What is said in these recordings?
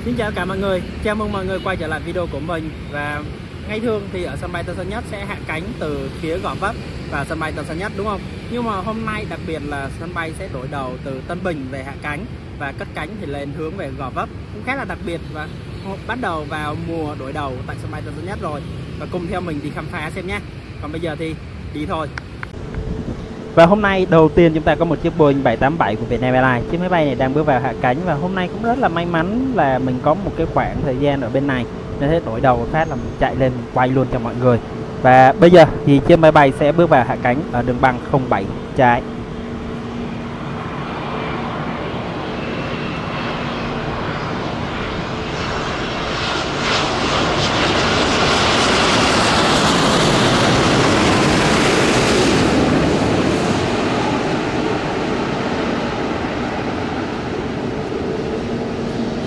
Xin chào cả mọi người, chào mừng mọi người quay trở lại video của mình. Và ngày thường thì ở sân bay Tân Sơn Nhất sẽ hạ cánh từ phía Gò Vấp và sân bay Tân Sơn Nhất, đúng không? Nhưng mà hôm nay đặc biệt là sân bay sẽ đổi đầu từ Tân Bình về hạ cánh và cất cánh thì lên hướng về Gò Vấp, cũng khá là đặc biệt. Và bắt đầu vào mùa đổi đầu tại sân bay Tân Sơn Nhất rồi, và cùng theo mình đi khám phá xem nhé. Còn bây giờ thì đi thôi. Và hôm nay đầu tiên chúng ta có một chiếc Boeing 787 của Vietnam Airlines. Chiếc máy bay này đang bước vào hạ cánh và hôm nay cũng rất là may mắn là mình có một cái khoảng thời gian ở bên này, nên thế đổi đầu phát là mình chạy lên mình quay luôn cho mọi người. Và bây giờ thì chiếc máy bay sẽ bước vào hạ cánh ở đường băng 07 trái.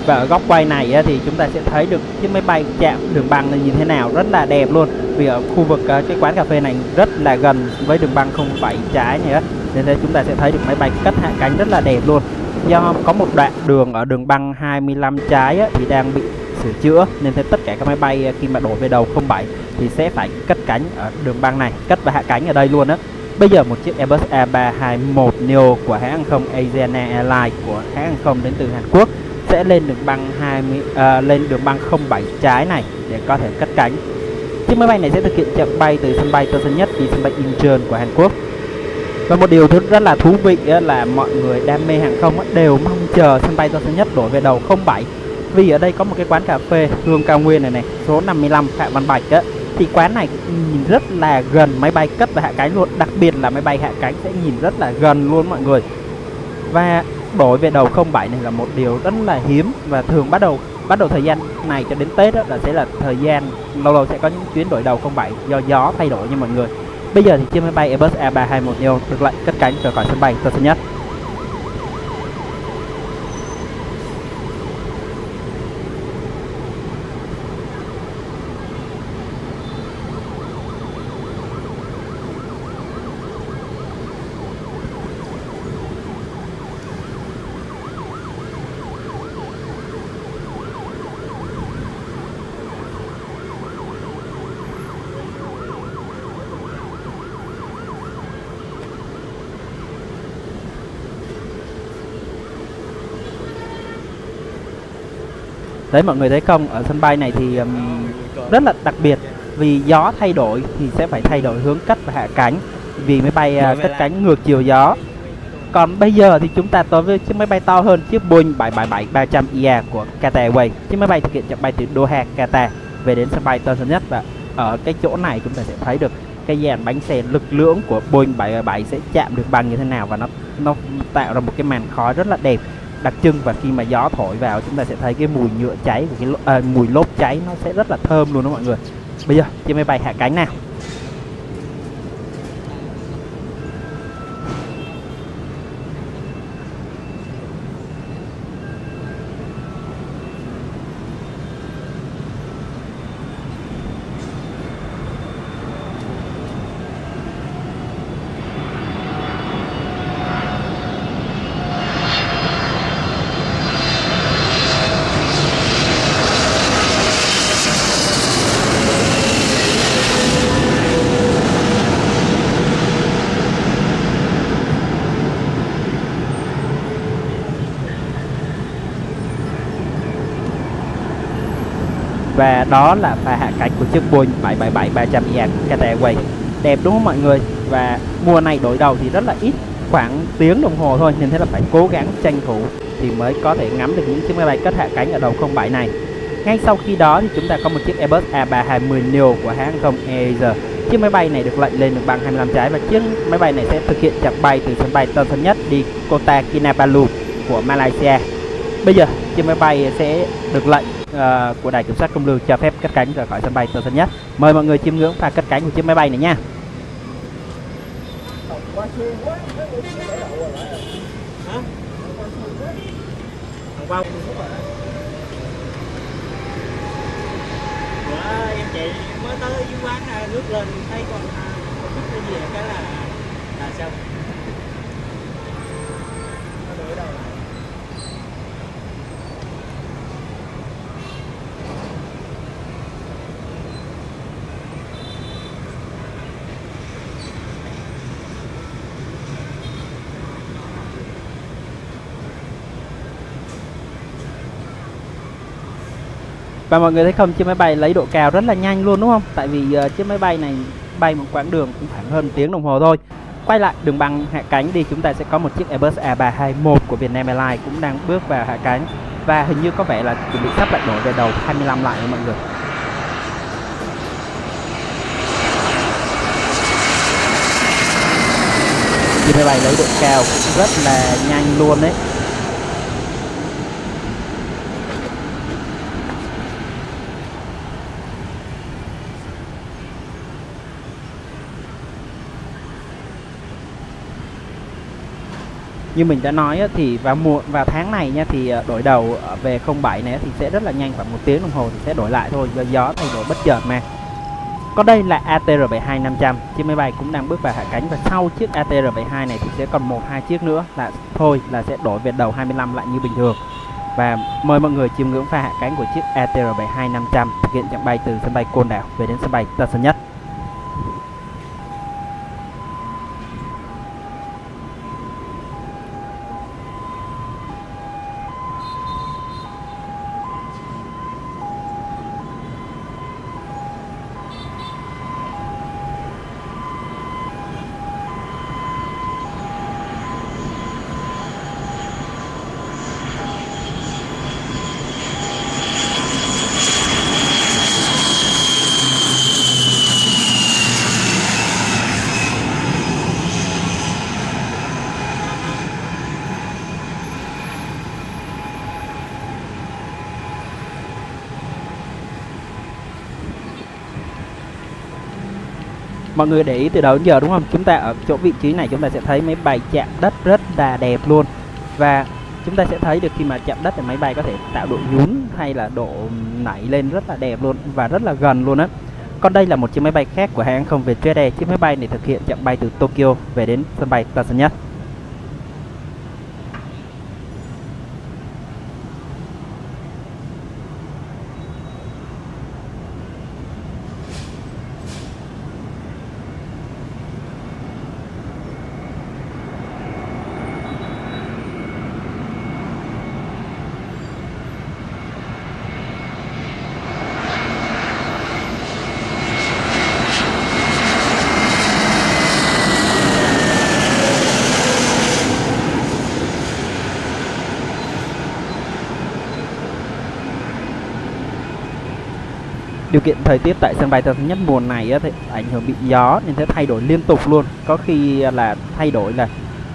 Và ở góc quay này thì chúng ta sẽ thấy được chiếc máy bay chạm đường băng này như thế nào, rất là đẹp luôn. Vì ở khu vực cái quán cà phê này rất là gần với đường băng 07 trái này á, nên thế chúng ta sẽ thấy được máy bay cất hạ cánh rất là đẹp luôn. Do có một đoạn đường ở đường băng 25 trái thì đang bị sửa chữa, nên thế tất cả các máy bay khi mà đổi về đầu 07 thì sẽ phải cất cánh ở đường băng này, cất và hạ cánh ở đây luôn á. Bây giờ một chiếc Airbus A321neo của hãng hàng không Asiana Airlines của hãng hàng không đến từ Hàn Quốc sẽ lên đường băng lên đường băng 07 trái này để có thể cất cánh. Chiếc máy bay này sẽ thực hiện chặng bay từ sân bay Tân Sơn Nhất đi sân bay Incheon của Hàn Quốc. Và một điều rất là thú vị là mọi người đam mê hàng không đều mong chờ sân bay Tân Sơn Nhất đổi về đầu 07, vì ở đây có một cái quán cà phê Hương Cao Nguyên này số 55 Phạm Văn Bạch thì quán này nhìn rất là gần máy bay cất và hạ cánh luôn, đặc biệt là máy bay hạ cánh sẽ nhìn rất là gần luôn mọi người. Và đổi về đầu 07 này là một điều rất là hiếm, và thường bắt đầu thời gian này cho đến Tết là sẽ là thời gian lâu sẽ có những chuyến đổi đầu 07 do gió thay đổi nha mọi người. Bây giờ thì chiếc máy bay Airbus A321neo được lại cất cánh rời khỏi sân bay Tân Sơn Nhất. Đấy, mọi người thấy không, ở sân bay này thì rất là đặc biệt, vì gió thay đổi thì sẽ phải thay đổi hướng cất và hạ cánh, vì máy bay cất cánh ngược chiều gió. Còn bây giờ thì chúng ta tới với chiếc máy bay to hơn, chiếc Boeing 777-300ER của Qatar Airways. Chiếc máy bay thực hiện chặng bay từ Doha, Qatar về đến sân bay Tân Sơn Nhất. Và ở cái chỗ này chúng ta sẽ thấy được cái dàn bánh xe lực lưỡng của Boeing 777 sẽ chạm được bằng như thế nào, và nó tạo ra một cái màn khói rất là đẹp đặc trưng. Và khi mà gió thổi vào chúng ta sẽ thấy cái mùi nhựa cháy của mùi lốp cháy nó sẽ rất là thơm luôn đó mọi người. Bây giờ chiếc máy bay hạ cánh nào. Và đó là pha hạ cánh của chiếc Boeing 777-300ER của Qatar Airways. Đẹp đúng không mọi người? Và mùa này đổi đầu thì rất là ít, khoảng tiếng đồng hồ thôi, nên thế là phải cố gắng tranh thủ thì mới có thể ngắm được những chiếc máy bay cất hạ cánh ở đầu 07 này. Ngay sau khi đó thì chúng ta có một chiếc Airbus A320neo của hãng không AirAsia. Chiếc máy bay này được lệnh lên đường băng 25 trái, và chiếc máy bay này sẽ thực hiện chặng bay từ sân bay Tân Sơn Nhất đi Kota Kinabalu của Malaysia. Bây giờ chiếc máy bay sẽ được lệnh của đài kiểm soát không lưu cho phép cất cánh rời khỏi sân bay Tân Sơn Nhất. Mời mọi người chiêm ngưỡng pha cất cánh của chiếc máy bay này nha. Em chị mới tới dưới quán nước lên thấy còn chút cái gì cái là sao? Và mọi người thấy không, chiếc máy bay lấy độ cao rất là nhanh luôn đúng không? Tại vì chiếc máy bay này bay một quãng đường cũng khoảng hơn tiếng đồng hồ thôi. Quay lại đường băng hạ cánh đi, chúng ta sẽ có một chiếc Airbus A321 của Vietnam Airlines cũng đang bước vào hạ cánh. Và hình như có vẻ là chuẩn bị sắp lại đổi về đầu 25 lại mọi người. Chiếc máy bay lấy độ cao cũng rất là nhanh luôn đấy. Như mình đã nói thì vào tháng này nha, thì đổi đầu về 07 này thì sẽ rất là nhanh, khoảng 1 tiếng đồng hồ thì sẽ đổi lại thôi, do gió thay đổi bất chợt mà. Còn đây là ATR72-500, chiếc máy bay cũng đang bước vào hạ cánh, và sau chiếc ATR72 này thì sẽ còn 1-2 chiếc nữa là sẽ đổi về đầu 25 lại như bình thường. Và mời mọi người chiêm ngưỡng pha hạ cánh của chiếc ATR72-500 thực hiện chặng bay từ sân bay Côn Đảo về đến sân bay Tân Sơn Nhất. Mọi người để ý từ đầu đến giờ đúng không? Chúng ta ở chỗ vị trí này chúng ta sẽ thấy máy bay chạm đất rất là đẹp luôn. Và chúng ta sẽ thấy được khi mà chạm đất thì máy bay có thể tạo độ nhún hay là độ nảy lên rất là đẹp luôn và rất là gần luôn á. Còn đây là một chiếc máy bay khác của hãng hàng không Vietjet Air. Chiếc máy bay này thực hiện chặng bay từ Tokyo về đến sân bay Tân Sơn Nhất. Điều kiện thời tiết tại sân bay Tân Sơn Nhất mùa này thì ảnh hưởng bị gió nên sẽ thay đổi liên tục luôn. Có khi là thay đổi là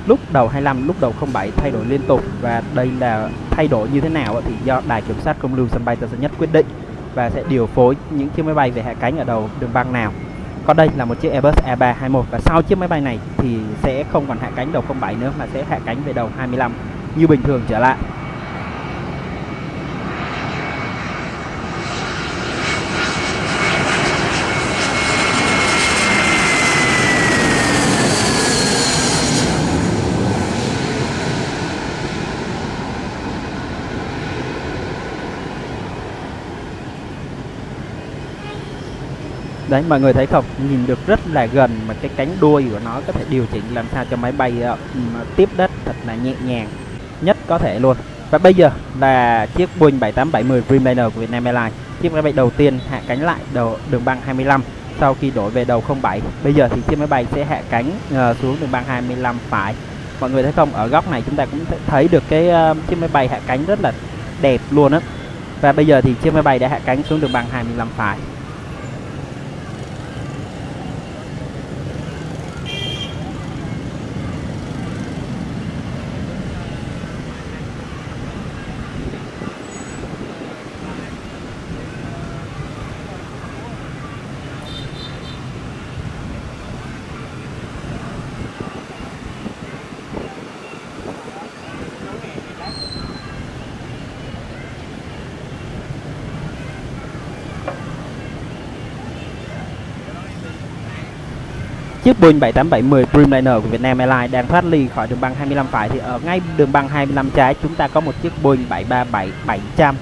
lúc đầu 25, lúc đầu 07 thay đổi liên tục. Và đây là thay đổi như thế nào thì do Đài Kiểm soát Không lưu sân bay Tân Sơn Nhất quyết định và sẽ điều phối những chiếc máy bay về hạ cánh ở đầu đường băng nào. Còn đây là một chiếc Airbus A321, và sau chiếc máy bay này thì sẽ không còn hạ cánh đầu 07 nữa mà sẽ hạ cánh về đầu 25 như bình thường trở lại. Đấy, mọi người thấy không, nhìn được rất là gần mà cái cánh đuôi của nó có thể điều chỉnh làm sao cho máy bay tiếp đất thật là nhẹ nhàng nhất có thể luôn. Và bây giờ là chiếc Boeing 7870 Dreamliner của Vietnam Airlines, chiếc máy bay đầu tiên hạ cánh lại đầu đường băng 25 sau khi đổi về đầu 07. Bây giờ thì chiếc máy bay sẽ hạ cánh xuống đường băng 25 phải. Mọi người thấy không, ở góc này chúng ta cũng thấy được cái chiếc máy bay hạ cánh rất là đẹp luôn á. Và bây giờ thì chiếc máy bay đã hạ cánh xuống đường băng 25 phải. Chiếc Boeing 7870 Dreamliner của Vietnam Airlines đang thoát ly khỏi đường băng 25 phải, thì ở ngay đường băng 25 trái chúng ta có một chiếc Boeing 737-700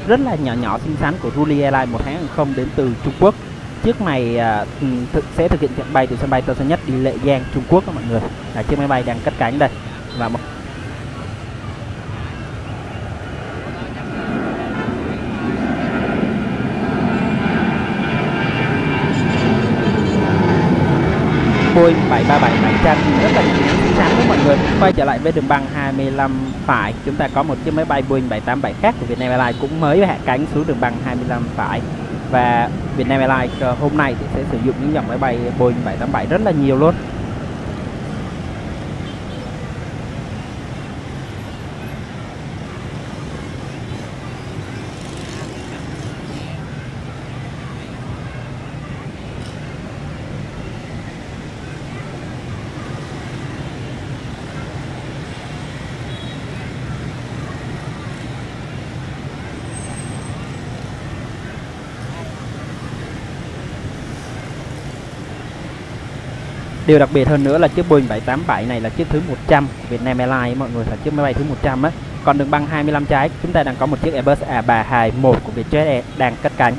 rất là nhỏ nhỏ xinh xắn của Ruli Airlines, một hãng hàng không đến từ Trung Quốc. Chiếc này sẽ thực hiện chặng bay từ sân bay Tân Sơn Nhất đi Lệ Giang, Trung Quốc các mọi người. Chiếc máy bay đang cất cánh đây. Và Boeing 737-700 rất là xinh xắn với mọi người. Quay trở lại với đường băng 25 phải, chúng ta có một chiếc máy bay Boeing 787 khác của Vietnam Airlines cũng mới hạ cánh xuống đường băng 25 phải. Và Vietnam Airlines hôm nay thì sẽ sử dụng những dòng máy bay Boeing 787 rất là nhiều luôn. Điều đặc biệt hơn nữa là chiếc Boeing 787 này là chiếc thứ 100 của Vietnam Airlines mọi người, là chiếc máy bay thứ 100 á. Còn đường băng 25 trái chúng ta đang có một chiếc Airbus A321 của Vietjet Air đang cất cánh.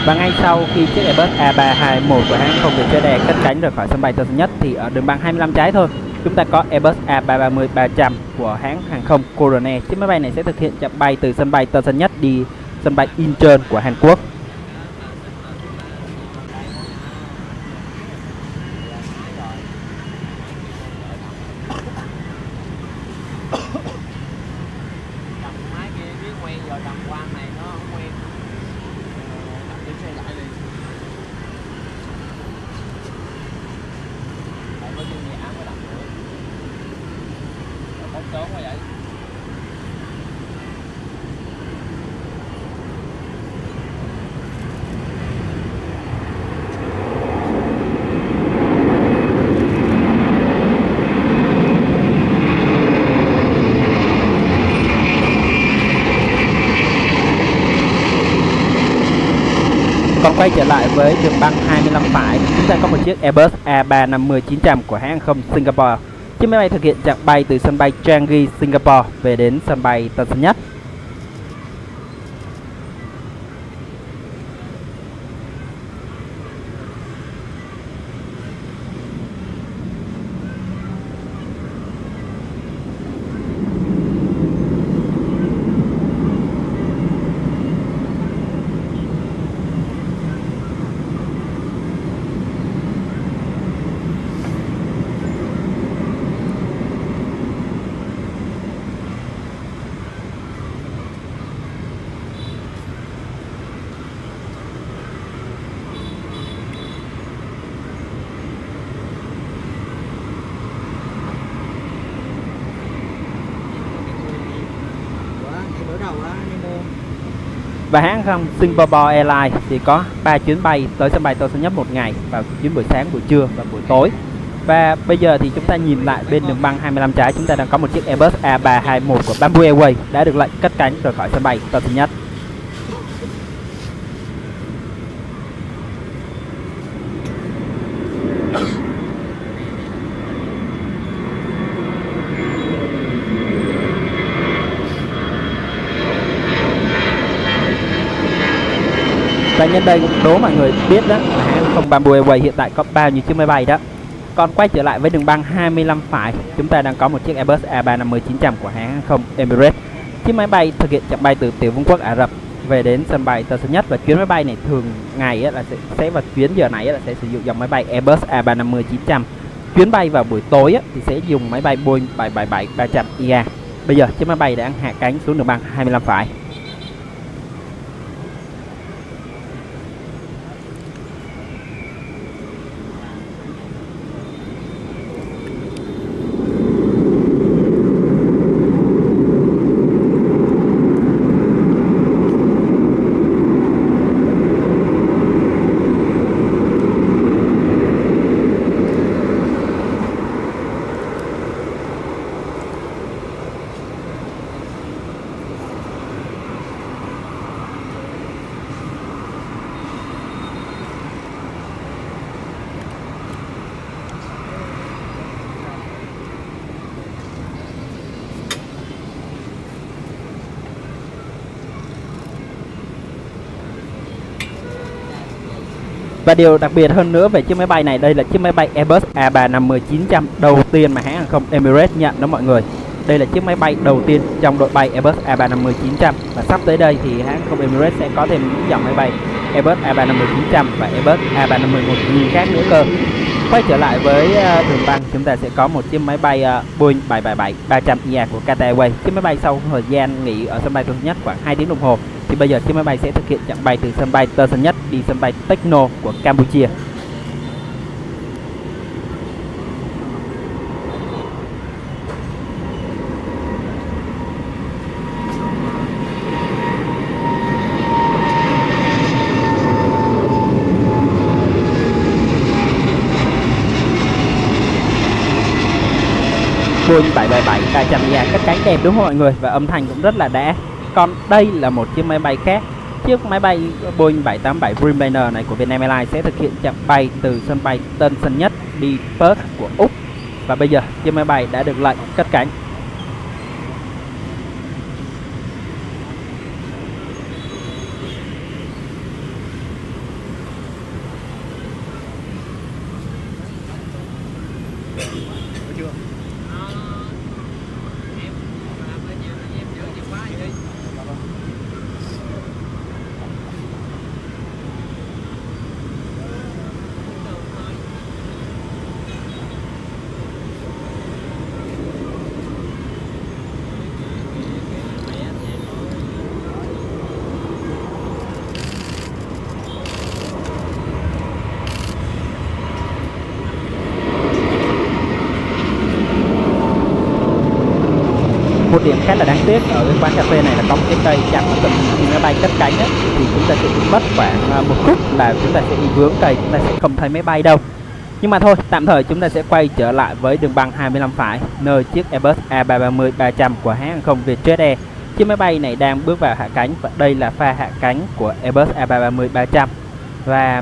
Và ngay sau khi chiếc Airbus A321 của hãng không Vietjet Air cất cánh rời khỏi sân bay Tân Sơn Nhất thì ở đường băng 25 trái thôi, chúng ta có Airbus A330-300 của hãng hàng không Korean Air. Chiếc máy bay này sẽ thực hiện chặng bay từ sân bay Tân Sơn Nhất đi sân bay Incheon của Hàn Quốc. Còn quay trở lại với đường băng 25 phải, chúng ta có một chiếc Airbus A350-900 của hãng hàng không Singapore. Chiếc máy bay thực hiện chặng bay từ sân bay Changi, Singapore về đến sân bay Tân Sơn Nhất. Và hãng không Singapore Airlines thì có 3 chuyến bay tới sân bay Tân Sơn Nhất một ngày, vào chuyến buổi sáng, buổi trưa và buổi tối. Và bây giờ thì chúng ta nhìn lại bên đường băng 25 trái, chúng ta đang có một chiếc Airbus A321 của Bamboo Airways đã được lệnh cất cánh rời khỏi sân bay Tân Sơn Nhất. Và nhân đây cũng đố mọi người biết đó là hãng không Bamboo Airways hiện tại có bao nhiêu chiếc máy bay đó. Còn quay trở lại với đường băng 25 phải, chúng ta đang có một chiếc Airbus A350-900 của hãng hàng không Emirates. Chiếc máy bay thực hiện chặng bay từ Tiểu Vương quốc Ả Rập về đến sân bay Tân Sơn Nhất, và chuyến máy bay này thường ngày là sẽ vào chuyến giờ này là sẽ sử dụng dòng máy bay Airbus A350-900. Chuyến bay vào buổi tối thì sẽ dùng máy bay Boeing 737-300ER. Bây giờ chiếc máy bay đã hạ cánh xuống đường băng 25 phải. Và điều đặc biệt hơn nữa về chiếc máy bay này, đây là chiếc máy bay Airbus A350-900 đầu tiên mà hãng hàng không Emirates nhận đó mọi người. Đây là chiếc máy bay đầu tiên trong đội bay Airbus A350-900, và sắp tới đây thì hãng hàng không Emirates sẽ có thêm những dòng máy bay Airbus A350-900 và Airbus A350-1000 khác nữa cơ. Quay trở lại với đường băng, chúng ta sẽ có một chiếc máy bay Boeing 777-300ER của Qatar Airways. Chiếc máy bay sau thời gian nghỉ ở sân bay Tân Sơn Nhất khoảng 2 tiếng đồng hồ thì bây giờ chiếc máy bay sẽ thực hiện chặng bay từ sân bay Tân Sơn Nhất đi sân bay Techno của Campuchia. Boeing 777-300ER cất cánh đẹp đúng không mọi người, và âm thanh cũng rất là đã. Còn đây là một chiếc máy bay khác. Chiếc máy bay Boeing 787 Dreamliner này của Vietnam Airlines sẽ thực hiện chặng bay từ sân bay Tân Sơn Nhất đi Perth của Úc. Và bây giờ chiếc máy bay đã được lệnh cất cánh. Một điểm khá là đáng tiếc ở cái quán cà phê này là có một cái cây chắn ở gần khi máy bay cất cánh ấy, thì chúng ta sẽ bị mất khoảng một phút là chúng ta sẽ bị vướng cây, chúng ta sẽ không thấy máy bay đâu. Nhưng mà thôi, tạm thời chúng ta sẽ quay trở lại với đường băng 25 phải, nơi chiếc Airbus A330-300 của hãng hàng không Vietjet Air. Chiếc máy bay này đang bước vào hạ cánh và đây là pha hạ cánh của Airbus A330-300. Và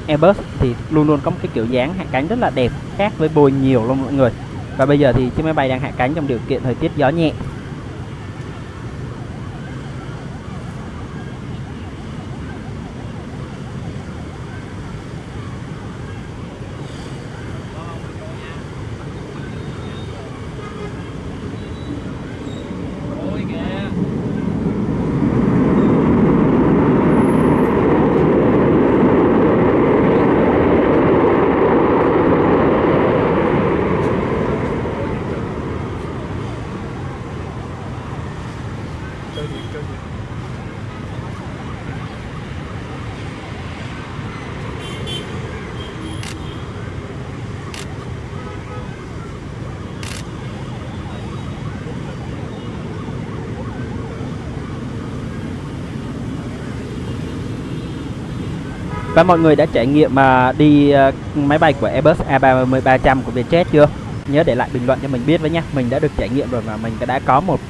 Airbus thì luôn luôn có một cái kiểu dáng hạ cánh rất là đẹp, khác với Boeing nhiều luôn mọi người. Và bây giờ thì chiếc máy bay đang hạ cánh trong điều kiện thời tiết gió nhẹ. Và mọi người đã trải nghiệm đi máy bay của Airbus A330-300 của Vietjet chưa? Nhớ để lại bình luận cho mình biết với nhé. Mình đã được trải nghiệm rồi và mình đã có một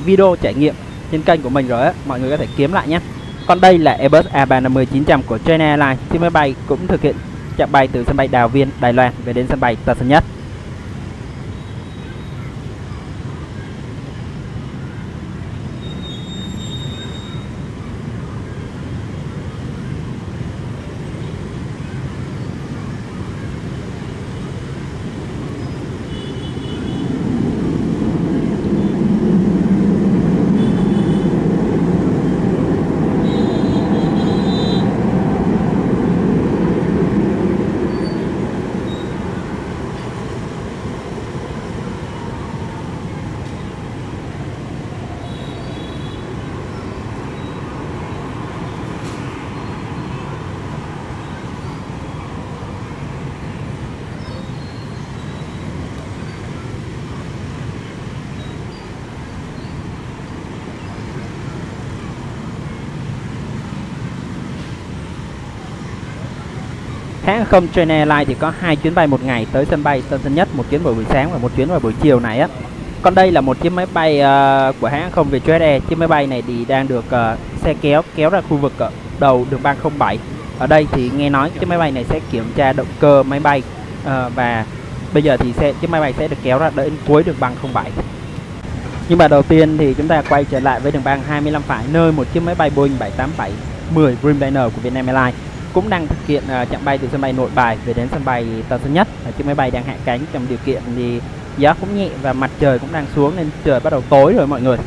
video trải nghiệm trên kênh của mình rồi á, mọi người có thể kiếm lại nhé. Còn đây là Airbus A350-900 của China Airlines. Chiếc máy bay cũng thực hiện chặng bay từ sân bay Đào Viên, Đài Loan về đến sân bay Tân Sơn Nhất. Hãng không China Airlines thì có 2 chuyến bay một ngày tới sân bay Tân Sơn Nhất, một chuyến vào buổi sáng và một chuyến vào buổi chiều này á. Còn đây là một chiếc máy bay của hãng không Vietjet Air. Chiếc máy bay này thì đang được xe kéo ra khu vực đầu đường băng 07. Ở đây thì nghe nói chiếc máy bay này sẽ kiểm tra động cơ máy bay và bây giờ thì chiếc máy bay sẽ được kéo ra đến cuối đường băng 07. Nhưng mà đầu tiên thì chúng ta quay trở lại với đường băng 25 phải, nơi một chiếc máy bay Boeing 787-10 Dreamliner của Vietnam Airlines cũng đang thực hiện chặng bay từ sân bay Nội Bài về đến sân bay Tân Sơn Nhất. Chiếc máy bay đang hạ cánh trong điều kiện thì gió cũng nhẹ và mặt trời cũng đang xuống nên trời bắt đầu tối rồi mọi người.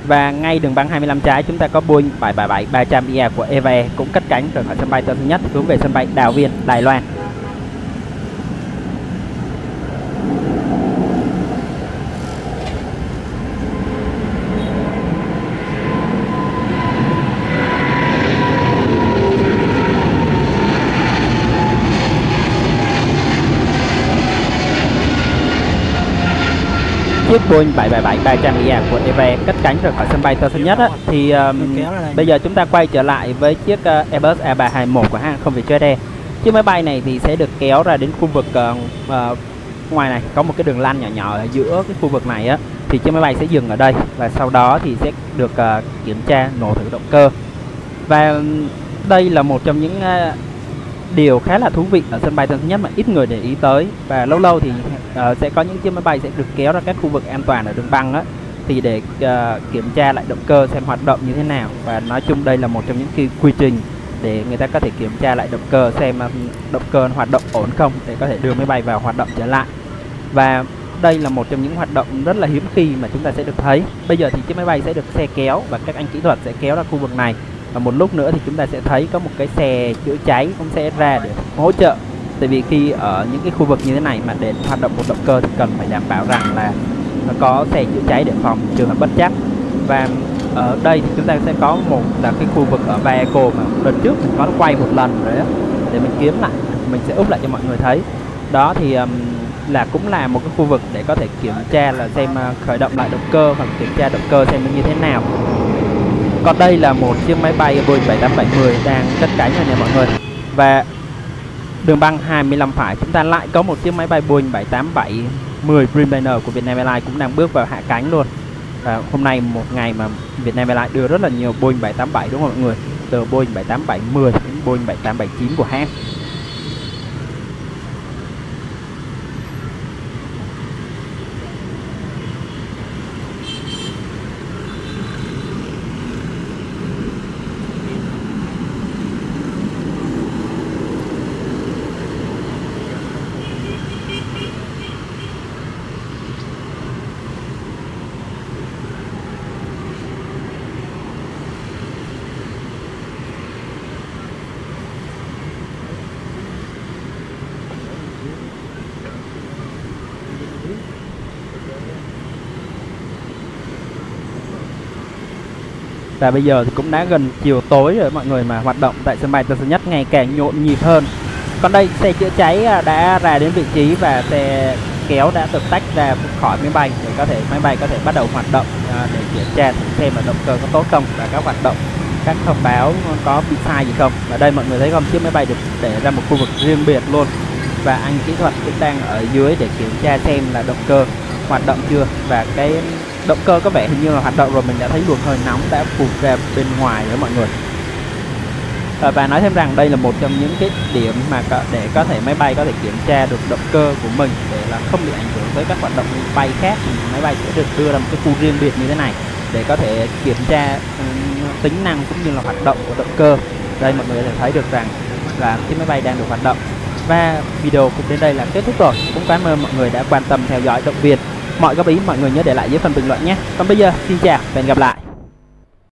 Và ngay đường băng 25 trái chúng ta có Boeing 777-300ER của Eva Air cũng cất cánh rời khỏi sân bay Tân Sơn Nhất hướng về sân bay Đào Viên, Đài Loan. Chiếc Boeing 777-300ER của Eva Air cất cánh rời khỏi sân bay Tân Sơn Nhất á, thì bây giờ chúng ta quay trở lại với chiếc Airbus A321 của hãng hàng không Vietjet Air. Chiếc máy bay này thì sẽ được kéo ra đến khu vực ngoài này có một cái đường lăn nhỏ nhỏ ở giữa cái khu vực này á, thì chiếc máy bay sẽ dừng ở đây và sau đó thì sẽ được kiểm tra nổ thử động cơ. Và đây là một trong những điều khá là thú vị ở sân bay Tân Sơn Nhất mà ít người để ý tới, và lâu lâu thì sẽ có những chiếc máy bay sẽ được kéo ra các khu vực an toàn ở đường băng á, thì để kiểm tra lại động cơ xem hoạt động như thế nào. Và nói chung đây là một trong những quy trình để người ta có thể kiểm tra lại động cơ xem động cơ hoạt động ổn không để có thể đưa máy bay vào hoạt động trở lại. Và đây là một trong những hoạt động rất là hiếm khi mà chúng ta sẽ được thấy. Bây giờ thì chiếc máy bay sẽ được xe kéo và các anh kỹ thuật sẽ kéo ra khu vực này, và một lúc nữa thì chúng ta sẽ thấy có một cái xe chữa cháy cũng sẽ ra để hỗ trợ. Tại vì khi ở những cái khu vực như thế này mà để hoạt động một động cơ thì cần phải đảm bảo rằng là nó có xe chữa cháy để phòng trường hợp bất trắc. Và ở đây thì chúng ta sẽ có một là cái khu vực ở Vaeco mà đợt trước mình có quay một lần rồi đó, để mình kiếm lại, mình sẽ úp lại cho mọi người thấy. Đó thì là cũng là một cái khu vực để có thể kiểm tra là xem khởi động lại động cơ hoặc kiểm tra động cơ xem nó như thế nào. Còn đây là một chiếc máy bay Boeing 787-10 đang cất cánh rồi nha mọi người. Và đường băng 25 phải chúng ta lại có một chiếc máy bay Boeing 787-10 Dreamliner của Vietnam Airlines cũng đang bước vào hạ cánh luôn. Và hôm nay một ngày mà Vietnam Airlines đưa rất là nhiều Boeing 787 đúng không mọi người? Từ Boeing 787-10 đến Boeing 7879 của hãng. Và bây giờ thì cũng đã gần chiều tối rồi mọi người, mà hoạt động tại sân bay Tân Sơn Nhất ngày càng nhộn nhịp hơn. Còn đây xe chữa cháy đã ra đến vị trí và xe kéo đã được tách ra khỏi máy bay để có thể máy bay có thể bắt đầu hoạt động để kiểm tra xem là động cơ có tốt không và các hoạt động, các thông báo có bị sai gì không. Và đây mọi người thấy không, chiếc máy bay được để ra một khu vực riêng biệt luôn, và anh kỹ thuật cũng đang ở dưới để kiểm tra xem là động cơ hoạt động chưa. Và cái động cơ có vẻ hình như là hoạt động rồi, mình đã thấy luồng hơi nóng đã phụt ra bên ngoài nữa mọi người. Và nói thêm rằng đây là một trong những cái điểm mà để có thể máy bay có thể kiểm tra được động cơ của mình để là không bị ảnh hưởng tới các hoạt động bay khác, thì máy bay sẽ được đưa ra một cái khu riêng biệt như thế này để có thể kiểm tra tính năng cũng như là hoạt động của động cơ. Đây mọi người có thể thấy được rằng là chiếc máy bay đang được hoạt động. Và video cũng đến đây là kết thúc rồi. Cũng cảm ơn mọi người đã quan tâm theo dõi động viên. Mọi góp ý mọi người nhớ để lại dưới phần bình luận nhé. Còn bây giờ xin chào và hẹn gặp lại.